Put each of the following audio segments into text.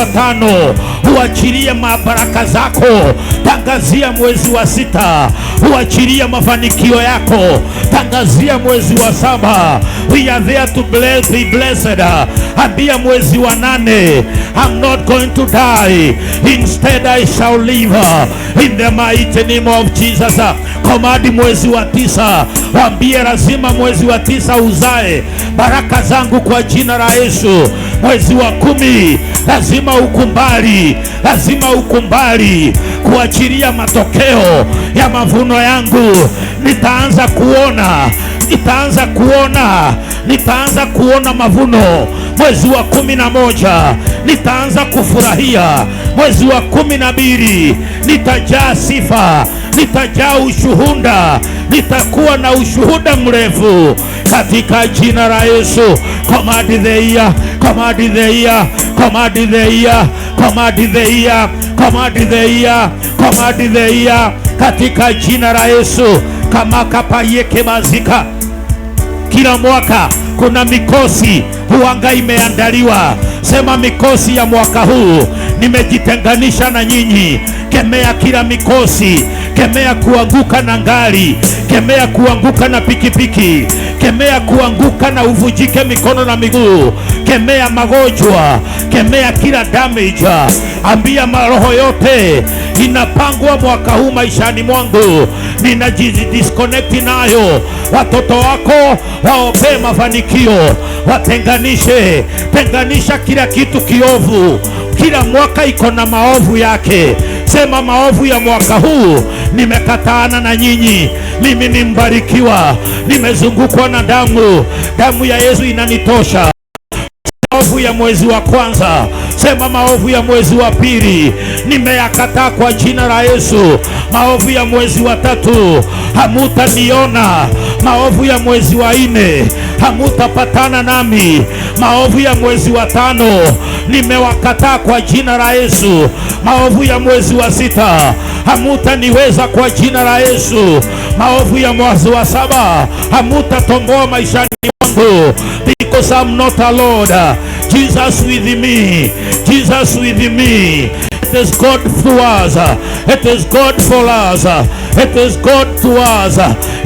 wa 5 uachilie mabaraka zako. Tangazia mwezi wa 6 uachilie mafanikio yako. Tangazia mwezi wa 7 we are there to be blessed. Ambia mwezi wa 8 I'm not going to die, instead I shall live in the mighty name of Jesus. Komadi mwezi wa 9 waambie lazima mwezi wa 9 uzae baraka zangu kwa jina la Yesu. Mwezi wa 10 lazima ukumbali kuachilia matokeo ya mavuno yangu. Nitaanza kuona mavuno. Mwezi wa 11 nitaanza kufurahia. Mwezi wa 12 nitajaa sifa, nitajaa ushuhuda, nitakuwa na ushuhuda mrefu katika jina la Yesu. Command the year, command the year, command the year, command the year, command the year, command the year katika jina la Yesu. Kama kapayeke mazika. Kila mwaka kuna mikosi huanga imeandaliwa. Sema mikosi ya mwaka huu nimejitenganisha na nyinyi. Kemea kila mikosi. Kemea kuanguka na ngari, kemea kuanguka na pikipiki, kemea kuanguka na uvujike mikono na miguu, kemea magonjwa, kemea kila damage. Ambia maroho yote inapangwa mwaka huu maishani mwangu, ninajidisconnect nayo. Watoto wako waope mafanikio, watenganishe. Tenganisha kila kitu kiovu. Kila mwaka iko na maovu yake. Sema maovu ya mwaka huu nimekataana na nyinyi. Mimi ni mbarikiwa, nimezungukwa na damu ya Yesu inanitosha. Maovu ya mwezi wa 1, sema maovu ya mwezi wa 2 nimeyakataa kwa jina la Yesu. Maovu ya mwezi wa 3 hamutaniona. Maovu ya mwezi wa 4 hamutapatana nami. Maovu ya mwezi wa 5 nimewakataa kwa jina la Yesu. Maovu ya mwezi wa 6 hamutaniweza kwa jina la Yesu. Maovu ya mwezi wa 7 hamutatomboa maishani mwangu, because I'm not alone. Jesus with me, Jesus with me. It is God through us, it is God for us, it is God to us,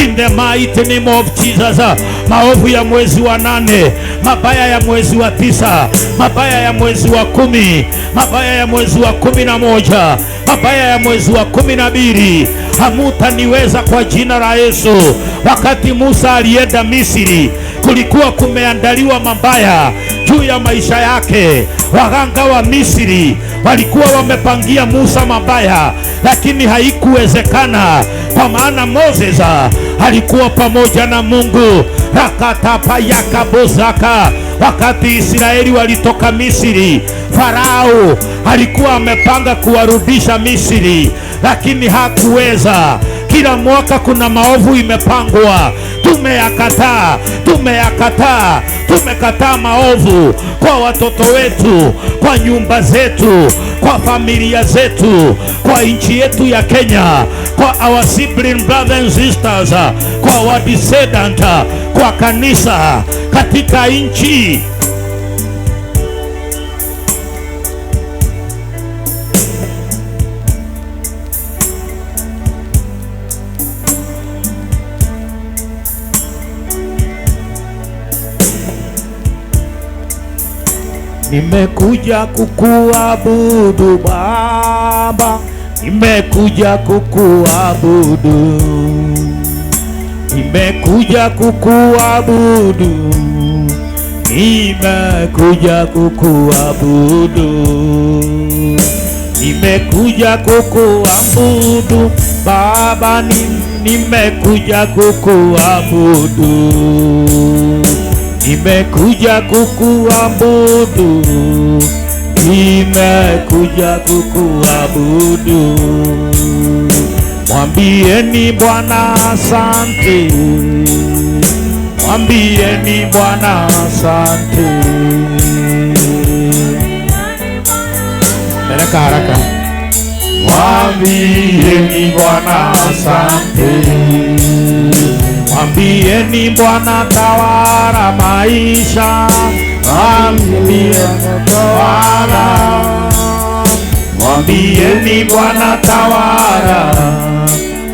in the mighty name of Jesus. Maovu ya mwezi wa 8, mabaya ya mwezi wa 9, mabaya ya mwezi wa 10, mabaya ya mwezi wa 11, mabaya ya mwezi wa 12 hamutaniweza kwa jina la Yesu. Wakati Musa alienda Misri, kulikuwa kumeandaliwa mabaya juu ya maisha yake. Waganga wa Misri walikuwa wamepangia Musa mabaya, lakini haikuwezekana kwa maana Moses alikuwa pamoja na Mungu. Rakatapa yakabozaka. Wakati Israeli walitoka Misri, Farao alikuwa amepanga kuwarudisha Misri, lakini hakuweza. Kila mwaka kuna maovu imepangwa. Tumeyakataa, tumeyakataa, tumekataa maovu kwa watoto wetu, kwa nyumba zetu, kwa familia zetu, kwa nchi yetu ya Kenya, kwa our sibling brothers and sisters, kwa our descendant, kwa kanisa katika nchi. Nimekuja kukuabudu Baba, nimekuja kukuabudu, nimekuja kukuabudu, nimekuja kukuabudu, nimekuja kukuabudu Baba, nimekuja kukuabudu, nimekuja kukuabudu, nimekuja kukuabudu. Mwambieni Bwana asante, mwambieni Bwana asante. Peleka haraka. Mwambieni Bwana asante, mwambieni Bwana tawala maisha, mwambieni Bwana mwambieni Bwana tawala,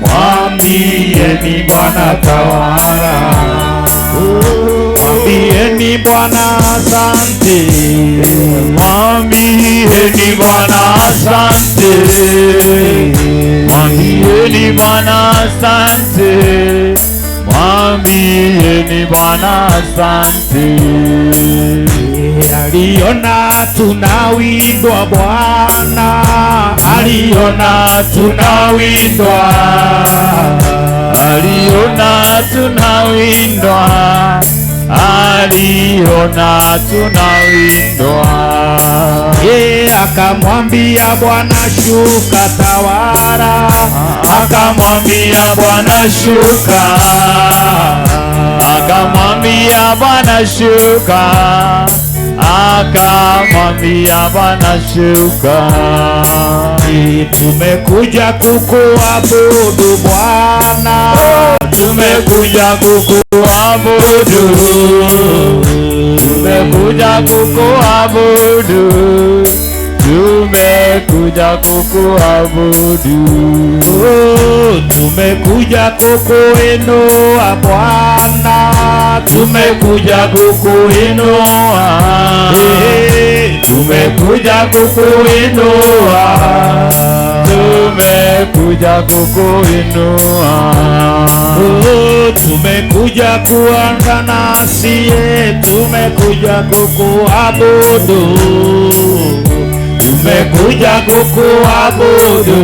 mwambieni Bwana tawala, mwambieni Bwana asante, mwambieni Bwana asante, mwambieni Bwana asante, mwambieni Bwana asante. Aliona tunawindwa Bwana, aliona tunawindwa, aliona tunawindwa, aliona tunawindwa. Akamwambia Bwana shuka tawala, akamwambia Bwana shuka, akamwambia Bwana shuka, akamwambia Bwana shuka. Tumekuja kukuabudu Bwana, tumekuja kukuabudu, tumekuja kukuabudu, tumekuja kukuabudu. Tumekuja kukuinua Bwana, tumekuja kukuinua, tumekuja kukuinua, tumekuja kukuinua. Tumekuja kuungana nasiye, tumekuja kukuabudu, tumekuja kukuabudu,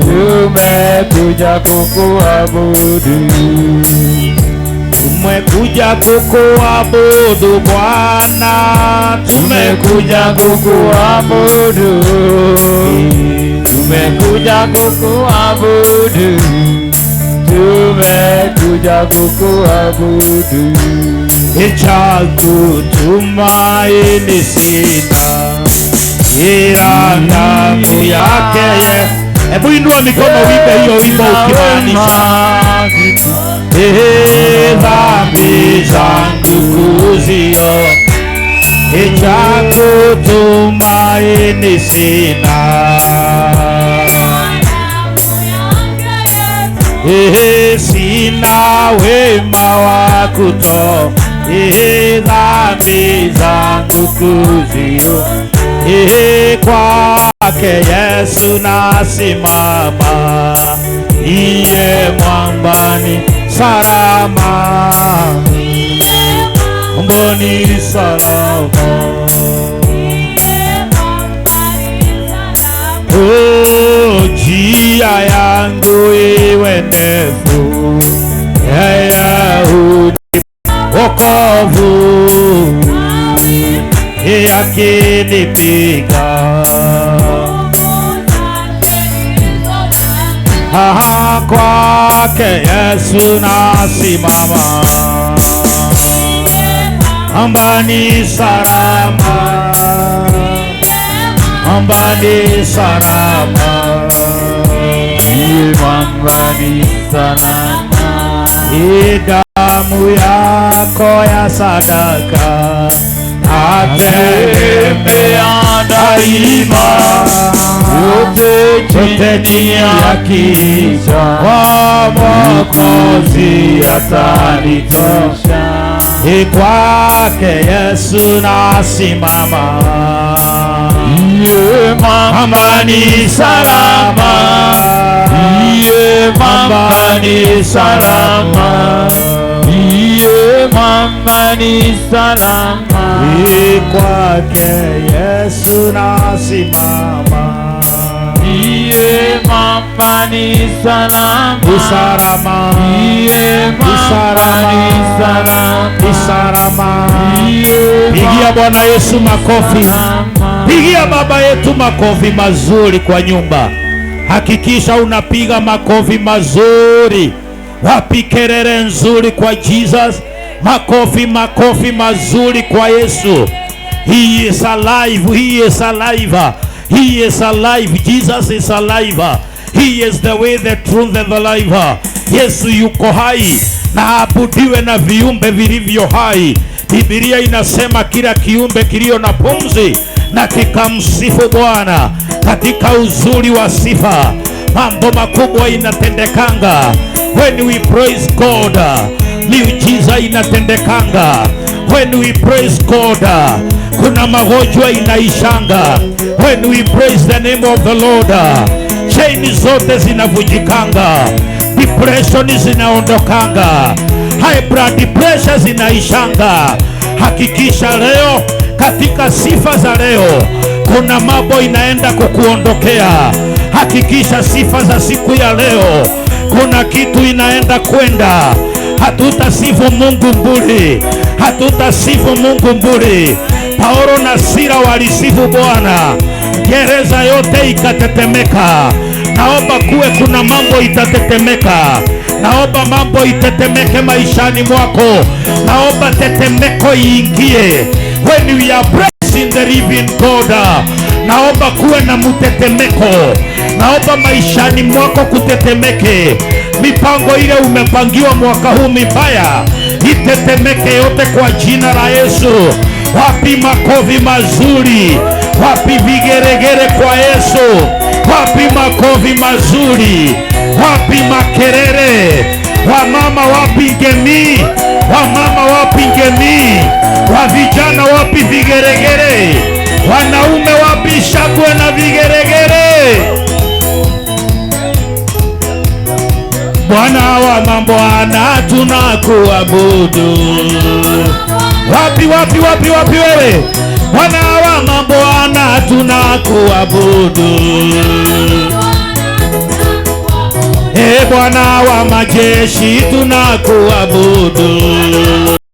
tumekuja kukuabudu. Tumekuja kukuabudu Bwana, tumekuja kukuabudu, tumekuja kukuabudu, tumekuja kukuabudu. Cha kutumaini sina ila damu yake. Hebu inua mikono wimbe hiyo wimbo ukimaanisha dhambi zangu kuzio, cha kutumaini sina, sina wema wa kutoa dhambi zangu kuzio, kwake Yesu nasimama, iye mwambani salama, mboni salama. Njia yangu iwe ndefu, Yahudi wokovu yakinipiga, kwake Yesu nasimama, ambani salama, ambani salama, ambani salama. Damu yako ya sadaka atembea daima, yote chini ya kichwa kwa Mwokozi atanitosha, kwake Yesu nasimama, amani salama, amani salama, amani salama, kwake Yesu nasimama, amani salama, usalama, usalama. Pigia Bwana Yesu makofi, pigia Baba yetu makofi mazuri kwa nyumba. Hakikisha unapiga makofi mazuri, wapi kelele nzuri kwa Jesus, makofi makofi mazuri kwa Yesu. He is alive, he is alive, he is alive. Jesus is alive, he is the way, the truth and the life. Yesu yuko hai na abudiwe na viumbe vilivyo hai. Biblia inasema kila kiumbe kilio na pumzi na kikamsifu Bwana katika uzuri wa sifa. Mambo makubwa inatendekanga when we praise God. Miujiza inatendekanga when we praise God. Kuna magonjwa inaishanga when we praise the name of the Lord. Chaini zote zinavujikanga, depression zinaondokanga, high blood pressure zinaishanga. Hakikisha leo katika sifa za leo kuna mambo inaenda kukuondokea. Hakikisha sifa za siku ya leo kuna kitu inaenda kwenda. Hatutasifu Mungu mburi, hatutasifu Mungu mburi. Paulo na Sila walisifu Bwana, gereza yote ikatetemeka. Naomba kuwe kuna mambo itatetemeka. Naomba mambo itetemeke maishani mwako. Naomba tetemeko iingie when we are praising the living God. Naomba kuwe na mutetemeko. Naomba maishani mwako kutetemeke. Mipango ile umepangiwa mwaka huu mibaya itetemeke yote kwa jina la Yesu. Wapi makofi mazuri? Wapi vigeregere kwa Yesu? Wapi makofi mazuri? Wapi makerere? Wamama wapi ngemi? Wamama wapi ngemi? Wavijana wapi vigeregere? Wanaume wapi shangwe na vigeregere? Bwana wa mabwana tunakuabudu. Wapi wapi wapi wapi wewe? Bwana wa mabwana tunakuabudu. Bwana wa majeshi tunakuabudu.